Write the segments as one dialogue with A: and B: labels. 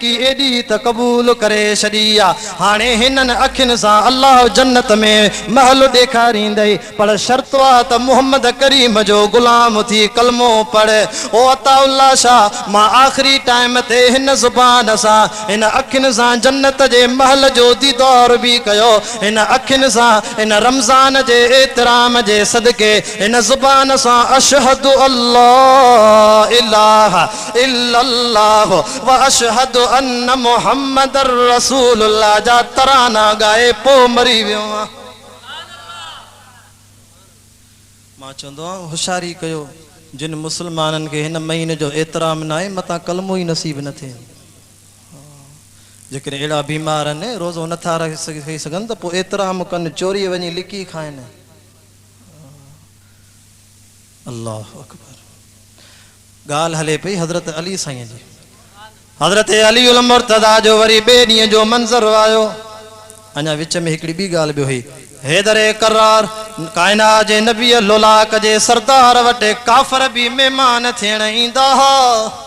A: नेकी एडी त कबूल करे छॾी आहे। हाणे हिननि अखियुनि सां अल्लाह जन्नत में महल ॾेखारींदई, पर शर्त आहे त मोहम्मद करीम जो गुलाम थी कलमो पढ़। ओ अताउल्ला शाह, मां आख़िरी टाइम ते हिन ज़ुबान सां हिन अखियुनि सां जन्नत जे महल जो दीदार बि कयो। हिन अखियुनि सां हिन रमज़ान जे एतिराम जे सदके हिन ज़ुबान सां अशहदु अल्लाह इलाहा इल्लल्लाह व अशहदु अन्न मुहम्मदर रसूलुल्लाह जा तराना ॻाए पोइ मरी वियो आहे। मां चवंदो आहियां होशियारी कयो, जिन मुस्लमाननि खे हिन महीने जो एतिराम न आहे मतां कलमो ई नसीब न थिए। जेकॾहिं अहिड़ा बीमार आहिनि रोज़ो नथा रही सघनि त पोइ एतिराम कनि, चोरी वञी लिकी खाइनि। अल्लाह अकबर। ॻाल्हि हले पई हज़रत अली साईं जी। हज़रत अली उल मुर्तज़ा जो वरी ॿिए ॾींहं जो मंज़र आयो। अञा विच में हिकिड़ी ॿी ॻाल्हि बि हुई। हैदरे करार काइनात जे नबी लोलाक जे सरदार वटि काफ़र बि महिमान थियण ईंदा हुआ।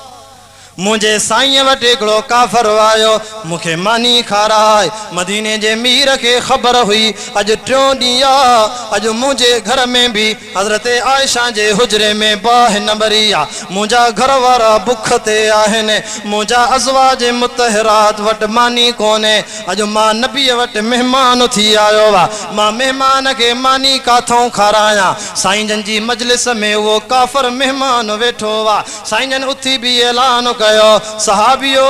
A: मुझे साईं वटि हिकिड़ो काफ़र आयो, मूंखे मानी खाराए। मदीने जे मीर खे ख़बर हुई अॼु टियों ॾींहुं आहे, अॼु मुंहिंजे घर में बि हज़रत आयशा जे हुजरे में बाहि न भरी आहे। मुंहिंजा घर वारा बुख ते आहिनि, मुंहिंजा अज़वाज मुतहरात वटि मानी कोन्हे। अॼु मां नबीअ वटि महिमान थी आयो आहे, मां महिमान खे मानी काथों खारायां। साईं जन जी मजलिस में उहो काफ़र महिमान वेठो आहे। साईं जन उथी बि ऐलान कयो, सहाबियो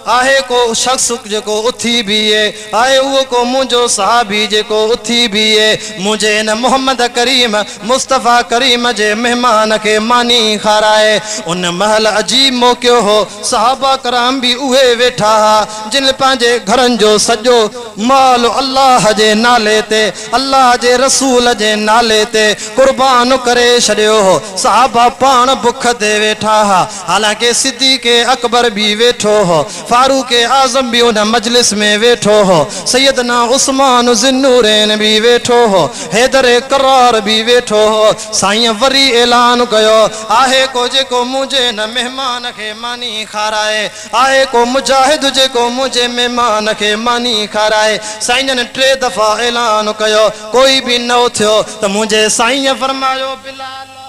A: आहे को शख्स जेको उथी बीहे, आहे उहो को मुंहिंजो सहाबी जेको उथी बीहे, मुंहिंजे हिन मोहम्मद करीम मुस्तफ़ा करीम जे महिमान खे मानी खाराए। उन महल अजीब मौक़ियो हो, सहाबा कराम बि उहे वेठा हा जिन पंहिंजे घरनि जो सॼो माल अल्लाह जे नाले ते, अल्लाह जे रसूल जे नाले ते कुर्बान करे छॾियो हो। सहाबा पाण बुख ते वेठा हा, हालांकि सिद्दीक़ अकबर भी वेठो हो, फारूक आज़म भी उन मजलिस में वेठो हो, सैयदना उस्मान ज़ुन्नूरैन भी वेठो हो, हैदर करार भी वेठो हो। साईं वरी ऐलान कयो, आहे को जेको मुझे न मेहमान के मानी खाराए, आहे को मुजाहिद जेको मुझे मेहमान के मानी खाराए। साईं ने 3 दफ़ा ऐलान कयो, कोई भी न उथियो त मुझे साईं फरमायो, बिलाल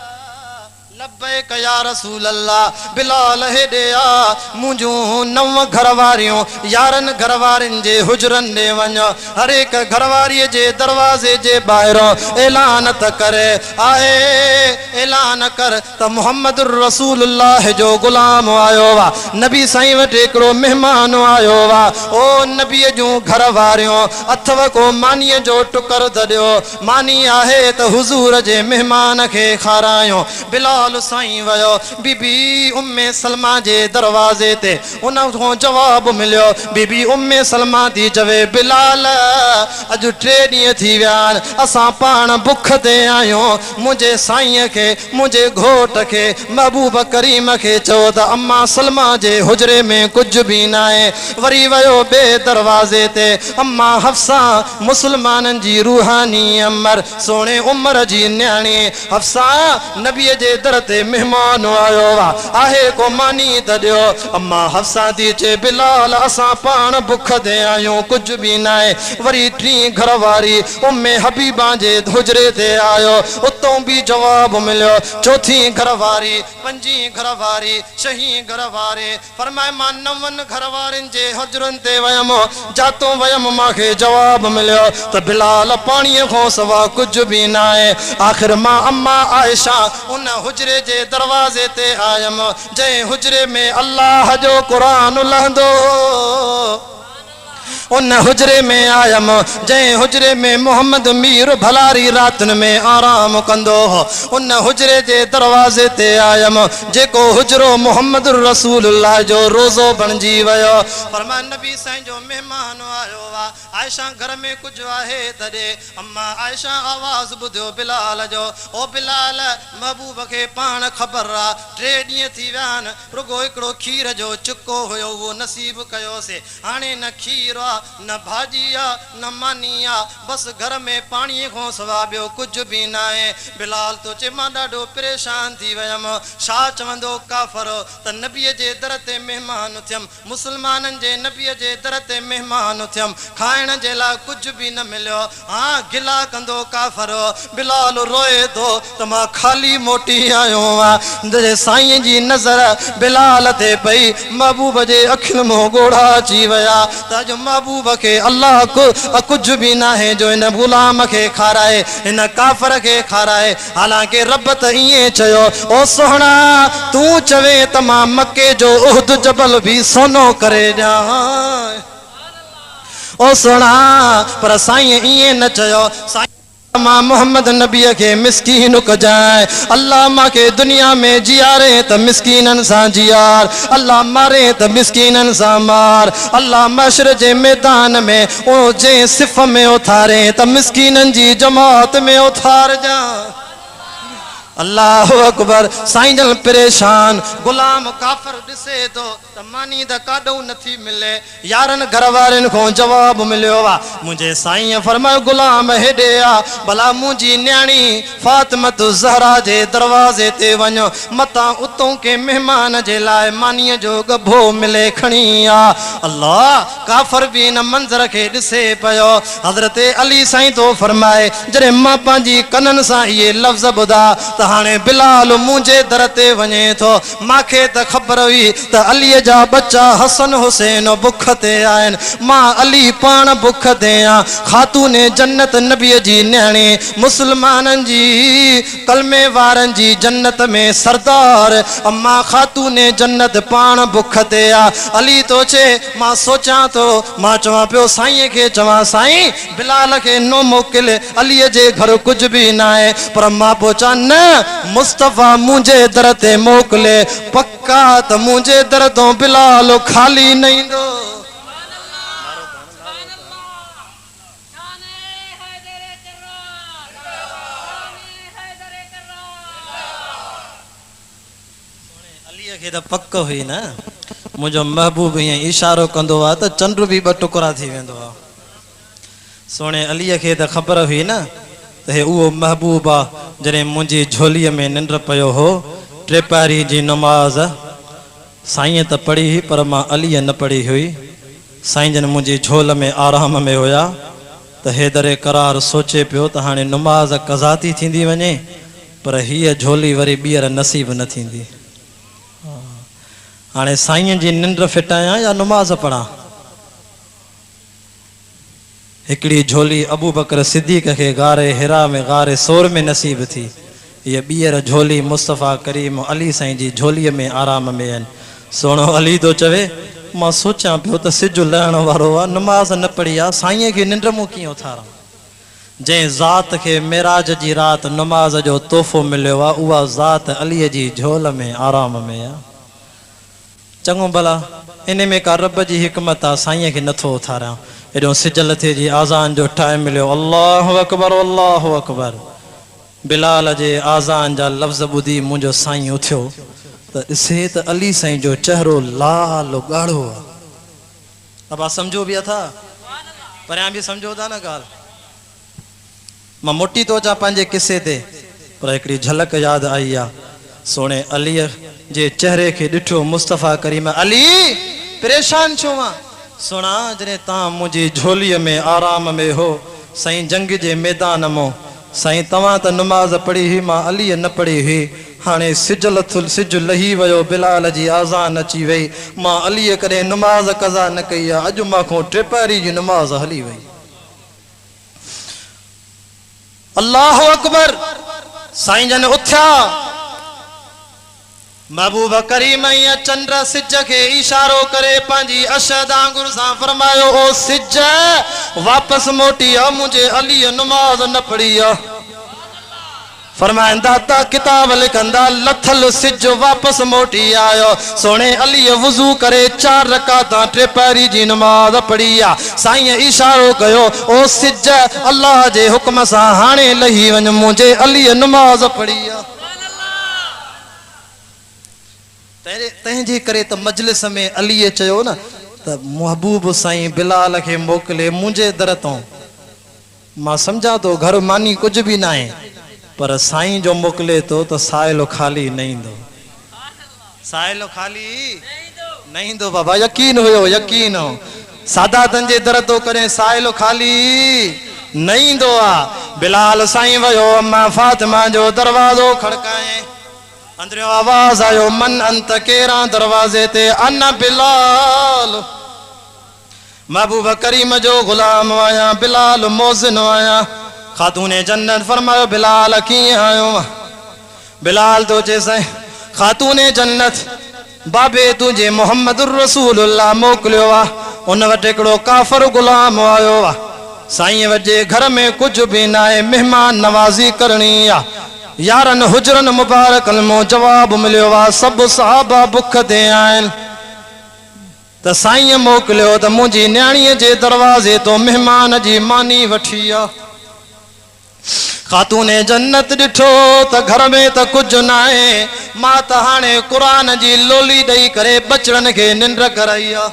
A: लब्बैक या रसूल अल्लाह। बिलाल हेॾे आ, मुंहिंजूं 9 घरवारियूं 11 घरवारियुनि जे हुजरनि ॾे वञो, हर एक घरवारीअ जे दरवाज़े जे ॿाहिरों ऐलान त करे, आहे ऐलान कर त मोहम्मद रसूलुल्लाह जो गुलाम आयो वा, नबी साईं वटि हिकिड़ो महिमान आयो वा। ओ नबीअ जूं घरवारियूं अथव को मानीअ जो टुकर त ॾियो, मानी आहे त हुज़ूर जे महिमान खे खारायो। बिलाल साईं वयो, बीबी उम्मे सलमा जे दरवाजे ते उन को जवाब मिलियो। बीबी उम्मे सलमा थी चवे, बिलाल अॼु 3 ॾींहं थी विया आहिनि, असां पाण बुख ते आहियूं। मुंहिंजे साईं खे, मुंहिंजे घोट खे, महबूब करीम खे चओ त अम्मा सलमा जे हुजरे में कुझु बि न आहे। वरी वयो ॿिए दरवाजे ते, अम्मा हफ्सा मुसलमाननि जी रूहानी अमर, सोणे उमर जी न्याणी हफ्सा नबीअ जे दर ते मेहमान आयो वा, आहे को मानी त ॾियो। अम्मा हफ्सा थी चे, बिलाल असां पाण बुख ते आहियूं, कुझु बि न आहे। वरी 3 घरवारी उम्मे हबीबा जे हुजरे ते आयो, उतों भी जवाब मिलियो। 4 घरवारी, 5 घरवारी, 6 घरवारे, फरमाए मां 9 घरवारियुनि जे हुजरनि ते वयमि, जातो वयमि मूंखे जवाब मिलियो त बिलाल पाणीअ खां सवा कुझु बि न आहे। आख़िर मां अम्मा आयशा उन हुजरे जे दरवाजे ते आयम, जंहिं हुजरे में अल्लाह जो कुरान लहंदो, उन हुजरे में आयम जंहिं हुजरे में मोहम्मद मीर भलारी रातन में आराम कंदो हो। उन हुजरे जे दरवाजे ते आयम जेको हुजरो मोहम्मद रसूलुल्लाह जो रोज़ो बणजी वियो। फरमाए नबी साईं जो मेहमान आयो वा, आयशा घर में कुझु आहे तॾे। अम्मा आयशा आवाज़ ॿुधियो बिलाल जो, ओ बिलाल महबूब खे पाण ख़बर आ 3 ॾींहं थी विया आहिनि, रुगो हिकिड़ो खीर जो चुको हुयो उहो नसीब कयोसीं, हाणे न खीर आ न भाजी आ न मानी आ बस घर में पानी को सवा बियो कुछ भी ना है। बिलाल तो चे मां ॾाढो परेशान थी वयम छा चवंदो काफर त नबीअ जे दर ते मेहमान थियम मुसलमानन जे नबीअ जे दर ते मेहमान थियम खाइण जे लाइ कुछ भी न मिलियो। हाँ गिला कंदो काफर बिलाल रोए तो त मां खाली मोटी आयो आ। साईं जी नज़र बिलाल ते पई महबूब जे अखियुनि में गोड़ा अची विया त अॼु महबूब खे अल्लाह को कुछ भी ना है जो इन गुलाम के खाराए इन काफर के खाराए। हालांकि रब त इएं चयो ओ सोहणा तू चवे त मां मके जो उहद जबल भी सोनो करे ॾियां ओ सोहणा पर साईं इएं न चयो। साईं मां मोहम्मद नबी के मिस्कीन कजाए अल्लाह मां के दुनिया में जियारे त मिस्कीनन सा जियार अल्लाह मारे त मिस्कीनन सा मार अल्लाह मशर जे मैदान में ओ जे सिफ में उथारे त मिस्कीनन जी जमात में उथार जा। अल्लाह अकबर। साईं जन परेशान गुलाम काफर दिसे तो त मानी द काडो नथी मिले यारन घर वारन को जवाब मिलियो वा मुझे साईं फरमायो गुलाम हेडे आ भला मुजी न्याणी फातिमत ज़हरा जे दरवाजे ते वञो मता उतों के मेहमान जे लाए मानी जो गभो मिले खणी आ। अल्लाह काफर भी इन मंजर के दिसे पयो। हजरत अली साईं तो फरमाए जरे मां पांजी कनन सा ये लफ्ज बुधा हाणे बिलाल मुझे दर ते वने तो माखे त खबर हुई त अली जा बच्चा हसन हुसैन बुख ते आइन मां अली पान बुख ते आ। खातून जन्नत नबी जी न्याणी मुसलमानन जी कलमे वारन जी जन्नत में सरदार अम्मा खातून जन्नत पान बुख ते आ। अली तो चे मां सोचा तो मां चवा पियो साईं के चवा साईं बिलाल के नो मोकिल अली जे घर कुछ भी ना है पर मां पोचा न मुस्तफा मुझे दर ते मोकले पक्का त मुझे दर तो बिलाल खाली नहीं दो। अलीअ खे त पक हुई न मुझो महबूब ईअं इशारो कंदो आ त चंड भी ब टुकड़ा थी वेंदो आ। सोने अलीअ खे त ख़बर हुई न त हे उहो महबूब आ जॾहिं मुंहिंजी झोलीअ में निंड पयो हो टेपारी जी नमाज साईं त पढ़ी हुई पर मां अलीअ न पढ़ी हुई। साईं जन मुंहिंजी झोल में आराम में हुया त हैदरे करार सोचे पियो त हाणे नमाज कज़ा थी थींदी वञे पर हीअ झोली वरी ॿीहर नसीब न थींदी। हाणे साईं जी निंड फिटायां या नमाज पढ़ां। हिकड़ी झोली अबू बकर सिद्दीक के गारे हिरा में गारे सोर में नसीब थी ये ॿीहर झोली मुस्तफ़ा करीम अली साईं जी झोलीअ में आराम में आहिनि। सोनो अली तो चवे मां सोचां पियो त सिज लहण वारो आहे नमाज़ न पढ़ी आहे साईं खे निंड मूं कीअं उथारां। जंहिं ज़ात खे मेराज जी रात नमाज जो तोहफ़ो मिलियो आहे उहा ज़ात अलीअ जी झोल में आराम में आहे। चङो भला इन में का रब जी हिकमत आहे साईं खे नथो उथारियां। एॾो सिज लथे जी आज़ान जो टाइम मिलियो अल्लाहु अकबर अल्लाहु अकबर। बिलाल जे आज़ान जा लफ़्ज़ ॿुधी मुंहिंजो साईं उथियो त ॾिसे त अली साईं जो चेहरो लाल ॻाढ़ो आहे। अब समझो भी था परियां भी समझो था न ॻाल्हि। मां मोटी तो अचां पंहिंजे किसे ते पर हिकिड़ी झलक यादि आई आहे। सोने अलीअ जे चेहरे खे ॾिठो मुस्तफ़ा करीम अली परेशान छो आहे। सुना जॾहिं तव्हां मुंहिंजी झोलीअ में आराम में हो साईं जंग जे मैदान मां साईं तव्हां त नमाज़ पढ़ी हुई मां अलीअ न पढ़ी हुई। हाणे सिज सिज लही वियो बिलाल जी आज़ान अची वई मां अलीअ करे नमाज़ कज़ा न कई आहे अॼु मां खां टेपारी जी नमाज़ हली वई। अल्लाहु अकबर। साईं जन उथिया महबूब करीम या चंद्र सिज के इशारो करे पंहिंजी अशद आंगुर सां फरमायो ओ सिज वापस मोटी आ मुझे अली नमाज न पढ़ी आ। फरमाइंदा ता किताब लिखंदा लथल सिज वापस मोटी आयो। सोने अली वुजू करे 4 रकाता टेपारी जी नमाज पढ़ी आ। साईं इशारो कयो ओ सिज अल्लाह जे हुक्म सां हाणे लही वञ मुझे अली नमाज पढ़ी आ। तंहिंजे करे त मजलिस में अलीअ चयो न त महबूब साईं बिलाल खे मोकिले मुंहिंजे दर तों। मां सम्झां थो घर मानी कुझु बि न आहे, पर साईं जो मोकिले थो त साइलो खाली न ईंदो। साइलो खाली न ईंदो बाबा, यकीन हुयो, यकीन हो। सादातनि जे दर तो कॾहिं साइलो खाली न ईंदो आहे। बिलाल साईं वियो, अम्मा फातिमा जो दरवाज़ो खड़काए। अंदरियों आवाज़ आयो, मन अंत केरा दरवाज़े ते? अन बिलाल, महबूब करीम जो गुलाम आया, बिलाल मोज़िन आया। खातूने जन्नत फरमायो, बिलाल कीअं आयो? बिलाल तो चे साईं खातूने जन्नत, बाबे तुझे मोहम्मद रसूलुल्लाह मोकिलियो आ। उन वटि हिकिड़ो काफ़र गुलाम आयो आ। साईं वजे घर में कुछ भी ना है, मेहमान नवाजी करनी आ। यारन हुजरन मुबारकन मो जवाब मिलियो आ, सब सहाबा बुख ते आइन। त साईं मोकिलियो त मुंहिंजी न्याणीअ जे दरवाज़े तो मेहमान जी मानी वठी आ। खातूने जन्नत ॾिठो त घर में त कुछ ना है। मां त हाणे कुरान जी लोली ॾेई करे बचड़न खे निंड कराई आ।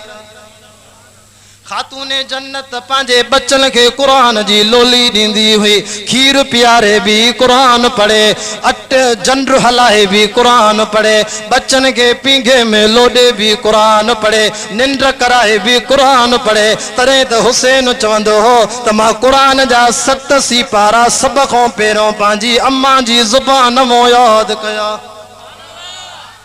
A: खातूने जन्नत पंहिंजे बच्चन खे कुरान जी लोली ॾींदी हुई। खीर पियारे भी कुरान पढ़े, अट जंड हलाए भी कुरान पढ़े, बच्चन के पींघे में लोडे भी कुरान पढ़े, निंड कराए भी कुरान पढ़े। तॾहिं त हुसैन चवंदो हो त मां कुरान जा 7 सिपारा सभ खां पहिरियों पंहिंजी अम्मा जी ज़ुबान मां यादि कया।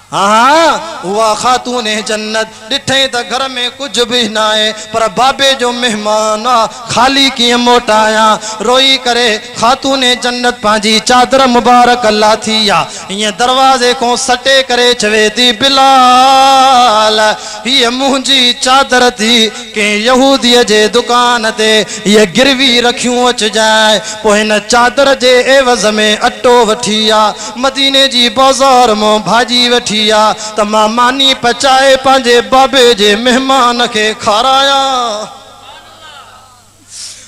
A: हाँ, हुआ खातूने जन्नत ॾिठई त घर में कुछ भी ना है, पर बाबे जो मेहमान आ, खाली कीअं मोटाया? रोई करे खातूने जन्नत पंहिंजी चादर मुबारक लाथी आ। ईअं दरवाज़े को सटे करे चवे थी, बिलाल हीअ मुंहिंजी चादर थी कंहिं यहूदीअ जे दुकान ते हीअ गिरवी रखियूं अचजाए। पोइ हिन चादर जे एवज़ में अटो वठी आ, मदीने जी बाज़ार मां भाॼी वठी त मां मानी पचाए पंहिंजे बाबे जे मेहमान खे खाराया।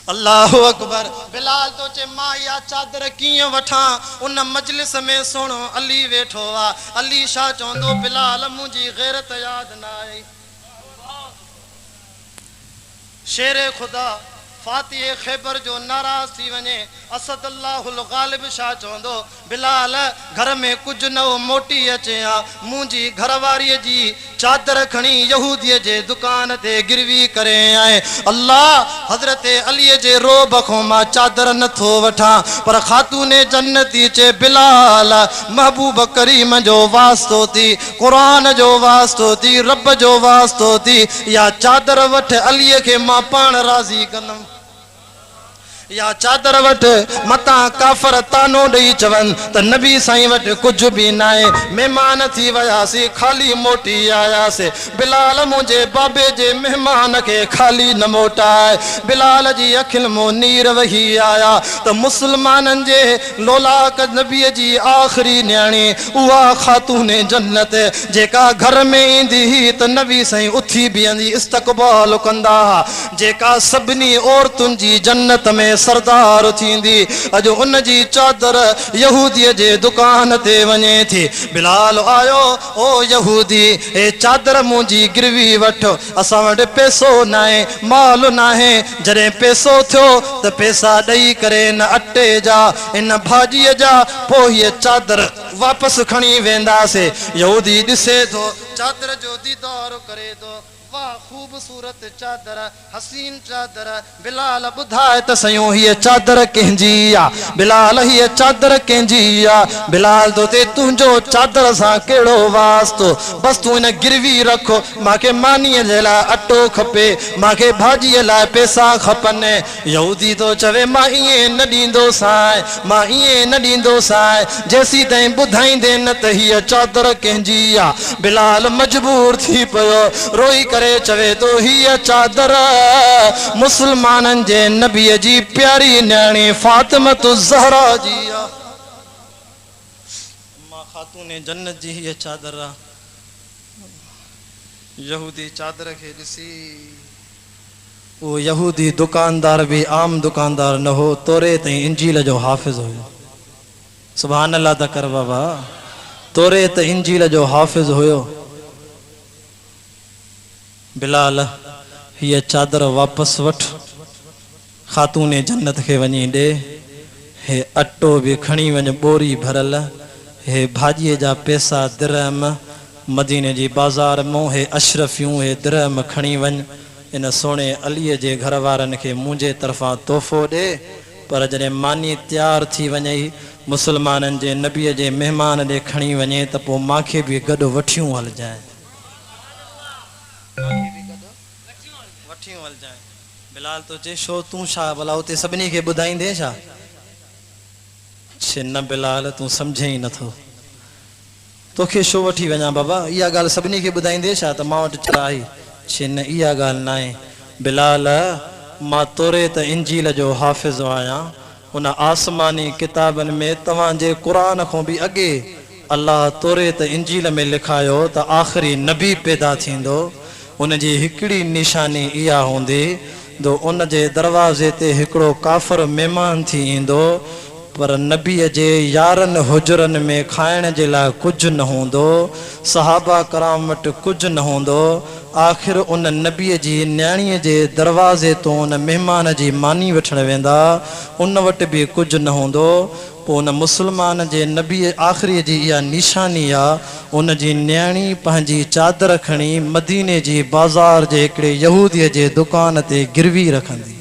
A: अल्लाहु अकबर। बिलाल तो चे मां या चादर कीअं वठां? उन मजलिस में सोणो अली वेठो आ। अली छा चवंदो? बिलाल मुंहिंजी गैरत यादि न आई। शेरे खुदा फातिह खैबर जो नाराज़ थी वञे। असदुल्लाहुल गालिब छा चवंदो? बिलाल घर में कुछ न हो, मोटी अचे आ। मुंहिंजी घरवारीअ जी चादर खणी यहूदीअ जे दुकान ते गिरवी करे आए। अल्लाह हज़रत अलीअ जे रोब खां मां चादर नथो वठां, पर खातूने जन्नती चे बिलाल महबूब करीम जो वास्तो थी, कुरान जो वास्तो थी, रब जो वास्तो थी, या चादर वठ अलीअ खे मां पाण राज़ी कंदुमि। या चादर वट मता काफर तानो ॾेई चवन त नबी साईं वट कुछ भी ना है, मेहमान थी वयासी खाली मोटी आयासे। बिलाल मुझे बाबे जे मेहमान के खाली न मोटाए। बिलाल जी अखिल मो नीर वही आया त मुसलमानन जे लोलाक नबी जी आखिरी न्याणी उहा खातूने जन्नत जेका घर में ईंदी ही त नबी साईं उथी बीहंदी इस्तक़बाल कंदा, जेका सभिनी औरतुन जी जन्नत में सरदार थींदी। अज उन जी चादर यहूदीअ जे दुकान ते वञे थी। बिलाल आयो, ओ यहूदी ए चादर मुंहिंजी गिरवी वठ, असां वटि पैसो न आहे, माल न आहे। जॾहिं पैसो थियो त पैसा ॾेई करे इन अटे जा इन भाॼीअ जा पोइ हीअ चादर वापसि खणी वेंदासीं। यहूदी ॾिसे थो, चादर जो दीदार करे थो, वाह खूबसूरत चादर, हसीन चादर। बिलाल ॿुधाए त सयूं हीअ चादर कंहिंजी आहे? बिलाल हीअ चादर कंहिंजी आहे? बिलाल तो ते तुंहिंजो चादर सां कहिड़ो वास्तो? बस तूं इन गिरवी रख, मूंखे मानीअ जे लाइ अटो खपे, मूंखे भाॼीअ लाइ पैसा खपनि। यहूदी तो चवे मां ईअं न ॾींदो साईं, मां ईअं न ॾींदो साईं जेसी ताईं ॿुधाईंदे न त हीअ चादर कंहिंजी आहे। बिलाल मजबूर थी पियो, रोई करे चवे तो हीअ चादर मुसलमानन जे नबीअ जी प्यारी न्याणी फातिमतु ज़हरा जी आ। मां खातूने जन्नत जी हीअ चादर आ। यहूदी चादर खे ॾिसी, वो यहूदी दुकानदार भी आम दुकानदार न हो, तोरे ताईं इंजील जो हाफ़िज़ हुयो। सुभान अल्लाह त कर बाबा, तोरे त इंजील जो हाफ़िज़ हुयो। बिलाल ये चादर वापस वठ खातून जन्नत के वनी दे हे अट्टो भी खणी वञ बोरी भरल हे भाॼीअ जा पैसा दिरहम मदीने जी बाज़ार मों हे अशरफियूं हे दिरहम खणी वञ इन सोने अलीअ जे घर वारनि खे मुंहिंजे तरफ़ां तोहफ़ो ॾे। पर जॾहिं मानी तैयार थी वञे मुसलमाननि जे नबीअ जे महिमान ॾे खणी वञे त पोइ मूंखे बि गॾु वठियूं हलजांइ बिलाल तो चे शो तू छा भला उते सभिनी खे ॿुधाईंदे छा? छे न बिलाल तू सम्झे ई नथो तोखे शो वठी वञा बाबा इहा ॻाल्हि सभिनी खे ॿुधाईंदे छा त मां वटि चढ़ाई। छे न इहा ॻाल्हि न आहे बिलाल मां तोरे त इंजील जो हाफ़िज़ आहियां उन आसमानी किताबनि में तव्हांजे क़ुरान खां बि अॻे अल्लाह तोरे त इंजील में लिखायो त आख़िरी नबी पैदा थींदो उन जी हिकिड़ी निशानी इहा हूंदी तो उन जे दरवाज़े ते हिकिड़ो काफ़िर महिमान थी ईंदो पर नबीअ जे यारनि हुजरनि में खाइण जे लाइ कुझु न हूंदो सहाबा कराम वटि कुझु न हूंदो आख़िर उन नबीअ जी न्याणीअ जे दरवाज़े तो उन महिमान जी मानी वठण वेंदा उन वटि बि कुझु न हूंदो पोइ उन मुसलमान जे नबीअ आख़िरी जी इहा निशानी आहे उन जी न्याणी पंहिंजी चादर खणी मदीने जी बाज़ार जे हिकिड़े यहूदीअ जे दुकान ते गिरवी रखंदी।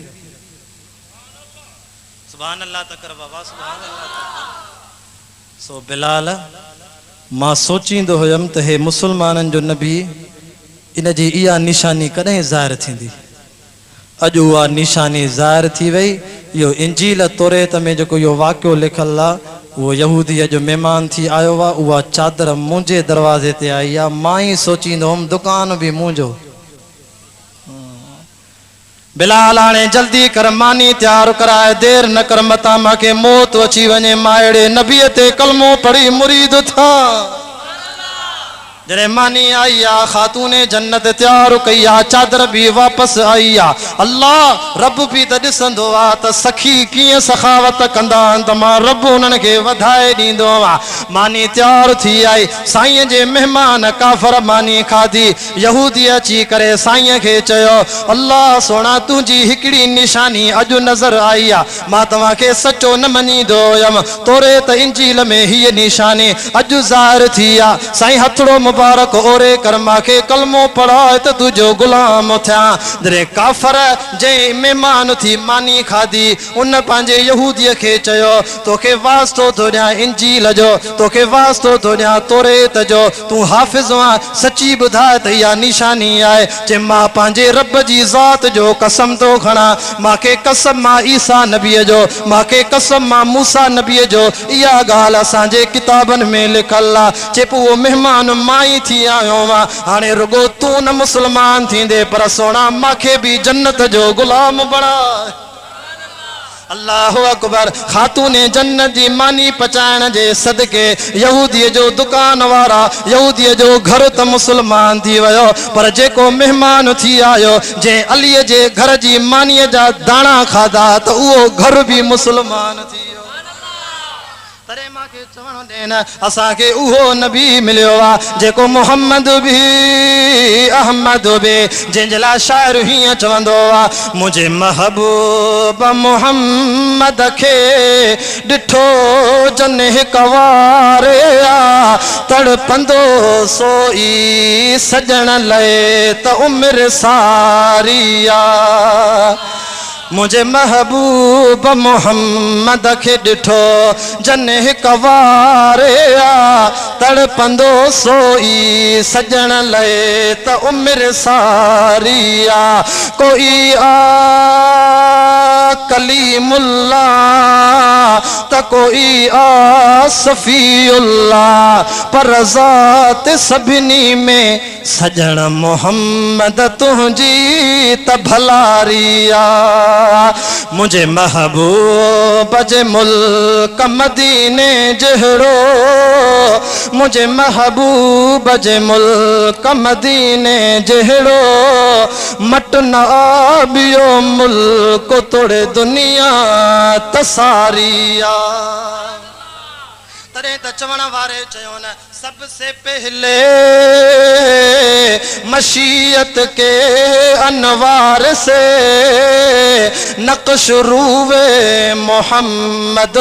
A: सुभान अल्लाह तकर बाबा सुभान अल्लाह। सो बिलाल मां सोचींदो हुयमि त हे मुसलमाननि जो नबी इन जी इहा निशानी कॾहिं ज़ाहिर थींदी। अॼु उहा निशानी ज़ाहिर थी वई। इहो इंजील तौरेत में जेको इहो वाक़ियो लिखल आहे वो यहूदीअ जो महिमान थी आयो आहे उहा चादर मुंहिंजे दरवाज़े ते आई आहे मां ई सोचींदो हुउमि दुकान बि मुंहिंजो। बिलाल हाणे जल्दी कर मानी तैयार कराए देर न कर मता मांखे मौत अची वञे मां अहिड़े नबीअ ते कलमो पढ़ी मुरीद था। जॾहिं मानी आई आहे खातून जन्नत तैयार कई आहे चादर भी वापस आई आहे अल्लाह रब भी त ॾिसंदो आहे त सखी कीअं सखावत कंदा आहिनि त मां रब उन्हनि खे वधाए ॾींदो आहे। मानी तैयार थी आई साईं जे महिमान काफ़र मानी खाधी यहूदी अची करे साईं खे चयो अल्लाह सोना तुंहिंजी हिकिड़ी निशानी अॼु नज़र आई आहे मां तव्हांखे सचो न मञींदो हुयमि तोरे त इंजील में हीअ निशानी अॼु ज़ाहिर थी आहे साईं हथड़ो मुबारक ओरे कर मांखे कलमो पढ़ाए त तुझो गुलाम थिया। जॾहिं काफ़र जे महिमान थी मानी खाधी उन पंहिंजे यहूदीअ खे चयो तोखे वास्तो थो ॾियां इंजील जो तोखे वास्तो थो ॾियां तौरेत जो तूं हाफ़िज़ आहीं सची ॿुधाए त इहा निशानी आहे जे मां पंहिंजे रब जी ज़ात जो कसम थो खणा मांखे कसम मां ईसा नबीअ जो मांखे कसम मां मूसा नबीअ जो इहा ॻाल्हि असांजे किताबनि में लिखल आहे जे पोइ उहो महिमान मां ई थी आयो आहियां हाणे रुगो तू न मुसलमान थींदे पर सोना मांखे भी जन्नत जो गुलाम बणाए। अल्लाह अकबर खातून जन्नत जी मानी पचाइण जे सदके यहूदीअ जो दुकान वारा यहूदीअ जो घर त मुसलमान थी वियो पर जेको महिमान थी आयो जे अलीअ जे घर जी मानीअ जा दाणा खाधा त उहो घर भी मुसलमान थी वियो। तरे मांखे चवण ॾे न असांखे उहो नबी मिलियो आहे जेको मोहम्मद भी अहमद भी जंहिंजे लाइ शाइर हीअं चवंदो आहे मुंहिंजे महबूब मोहम्मद खे ॾिठो जन हिक वार तड़पंदो सोई सजण लए त उमिरि सारी आहे। मुझे महबूब मोहम्मद के ॾिठो जन हिक वार तड़पंदो सोई सजण लए त उमिरि सारी आहे। कोई कलीमुल्लाह त कोई सफ़ीउल्लाह पर ज़ात सभिनी में सजण मोहम्मद तुंहिंजी त भलारी आहे। मुझे महबूब जे मुल्क मदीने जहिड़ो मुझे महबूब जे मुल्क मदीने जहिड़ो मट न ॿियो मुल्क तोड़े दुनिया तसारी आहे। तॾहिं त चवण वारे चयो न सबसे पहले मशीयत के अनवार से नक्श रूवे मोहम्मद